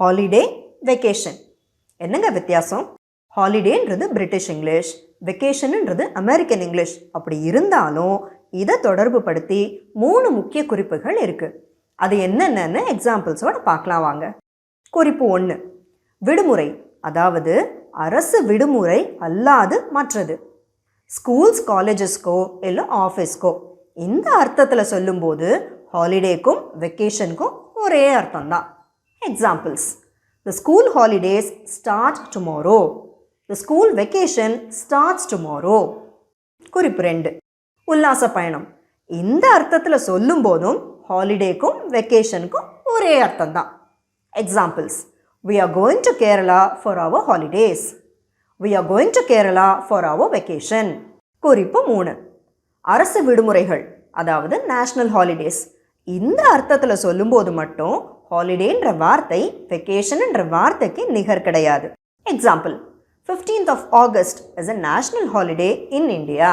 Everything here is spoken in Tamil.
Holiday, vacation. என்னங்க வித்தியாசம்? ஹாலிடேன்றது பிரிட்டிஷ் இங்கிலீஷ், வெக்கேஷனுன்றது அமெரிக்கன் இங்கிலீஷ். அப்படி இருந்தாலும் இதை தொடர்பு படுத்தி 3 முக்கிய குறிப்புகள் இருக்குது. அது என்னென்னு எக்ஸாம்பிள்ஸோட பார்க்கலாம் வாங்க. குறிப்பு 1, விடுமுறை, அதாவது அரசு விடுமுறை அல்லாது மற்றது. ஸ்கூல்ஸ், காலேஜஸ்க்கோ இல்லை ஆஃபீஸ்க்கோ இந்த அர்த்தத்தில் சொல்லும்போது ஹாலிடேக்கும் வெக்கேஷனுக்கும் ஒரே அர்த்தம்தான். Examples: The school holidays start tomorrow. The school vacation starts tomorrow. குறிப்பு 2, உல்லாச பயணம். இந்த அர்த்தத்தில் சொல்லும் போதும் ஹாலிடேக்கும் வெக்கேஷனுக்கும் ஒரே அர்த்தம்தான். Examples: We are going to Kerala for our holidays. We are going to Kerala for our vacation. குறிப்பு 3, அரசு விடுமுறைகள், அதாவது நேஷனல் ஹாலிடேஸ். இந்த அர்த்தத்தில் சொல்லும்போது மட்டும் ஹாலிடேன்ற வார்த்தை வெக்கேஷன்ன்ற வார்த்தைக்கு நிகர் கிடையாது. Example: 15th of August is a national holiday in India.